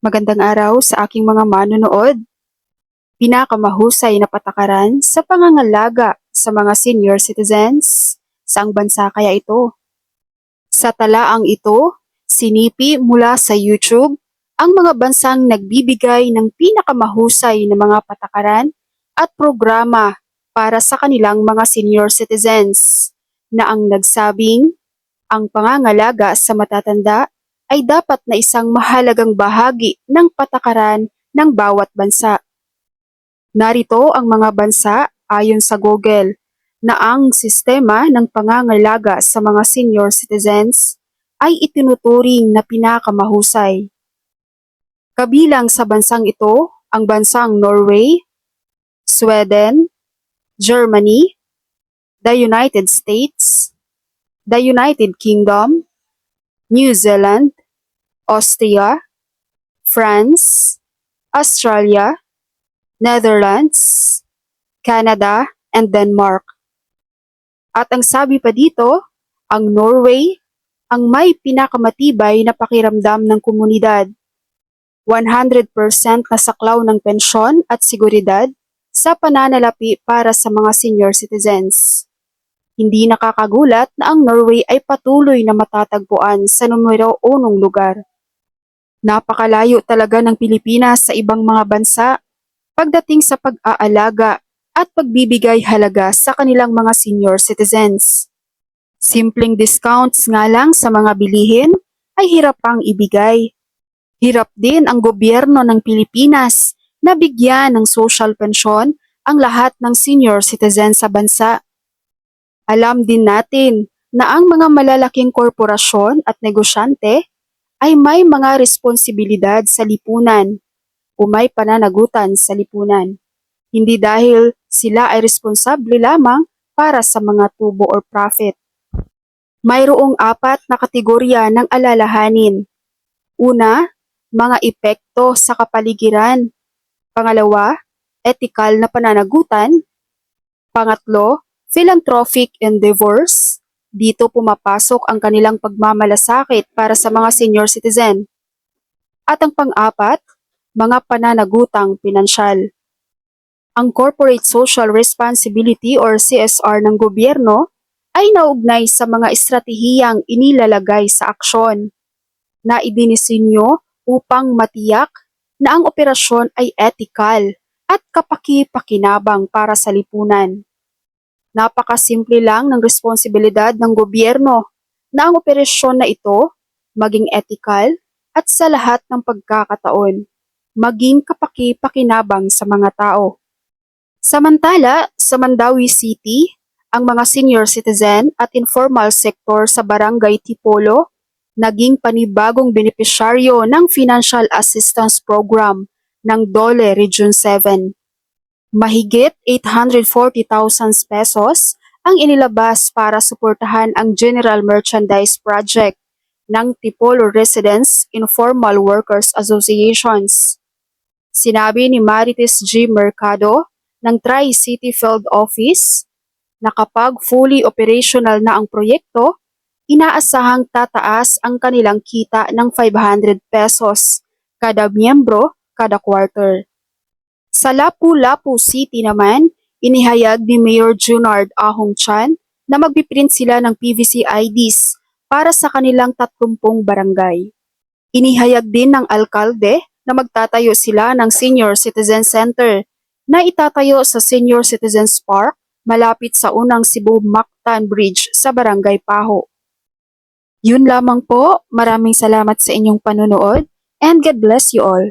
Magandang araw sa aking mga manonood. Pinakamahusay na patakaran sa pangangalaga sa mga senior citizens. Saang bansa kaya ito? Sa talaang ito, sinipi mula sa YouTube ang mga bansang nagbibigay ng pinakamahusay na mga patakaran at programa para sa kanilang mga senior citizens na ang nagsabing ang pangangalaga sa matatanda ay dapat na isang mahalagang bahagi ng patakaran ng bawat bansa. Narito ang mga bansa ayon sa Google na ang sistema ng pangangalaga sa mga senior citizens ay itinuturing na pinakamahusay. Kabilang sa bansang ito ang bansang Norway, Sweden, Germany, the United States, the United Kingdom, New Zealand, Austria, France, Australia, Netherlands, Canada, and Denmark. At ang sabi pa dito, ang Norway ang may pinakamatibay na pakiramdam ng komunidad. 100% na saklaw ng pensyon at seguridad sa pananalapi para sa mga senior citizens. Hindi nakakagulat na ang Norway ay patuloy na matatagpuan sa numero 1 lugar. Napakalayo talaga ng Pilipinas sa ibang mga bansa pagdating sa pag-aalaga at pagbibigay halaga sa kanilang mga senior citizens. Simpleng discounts nga lang sa mga bilihin ay hirap pang ibigay. Hirap din ang gobyerno ng Pilipinas na bigyan ng social pension ang lahat ng senior citizen sa bansa. Alam din natin na ang mga malalaking korporasyon at negosyante ay may mga responsibilidad sa lipunan o may pananagutan sa lipunan. Hindi dahil sila ay responsable lamang para sa mga tubo or profit. Mayroong 4 na kategorya ng alalahanin. Una, mga epekto sa kapaligiran. Pangalawa, ethical na pananagutan. Pangatlo, philanthropic endeavors. Dito pumapasok ang kanilang pagmamalasakit para sa mga senior citizen. At ang pang-4, mga pananagutang pinansyal. Ang Corporate Social Responsibility or CSR ng gobyerno ay naugnay sa mga estratehiyang inilalagay sa aksyon na idinisenyo upang matiyak na ang operasyon ay ethical at kapaki-pakinabang para sa lipunan. Napakasimple lang ng responsibilidad ng gobyerno na ang operasyon na ito maging ethical at sa lahat ng pagkakataon, maging kapaki-pakinabang sa mga tao. Samantala, sa Mandawi City, ang mga senior citizen at informal sector sa Barangay Tipolo naging panibagong benepisyaryo ng Financial Assistance Program ng DOLE Region 7. Mahigit 840,000 pesos ang inilabas para suportahan ang General Merchandise Project ng Tipolo Residents Informal Workers Associations. Sinabi ni Marites G. Mercado ng Tri-City Field Office na kapag fully operational na ang proyekto, inaasahang tataas ang kanilang kita ng 500 pesos kada miyembro kada quarter. Sa Lapu-Lapu City naman, inihayag ni Mayor Junard Ahong Chan na magpiprint sila ng PVC IDs para sa kanilang 30 barangay. Inihayag din ng alkalde na magtatayo sila ng Senior Citizen Center na itatayo sa Senior Citizens Park malapit sa unang Cebu-Mactan Bridge sa Barangay Paho. Yun lamang po, maraming salamat sa inyong panunood and God bless you all.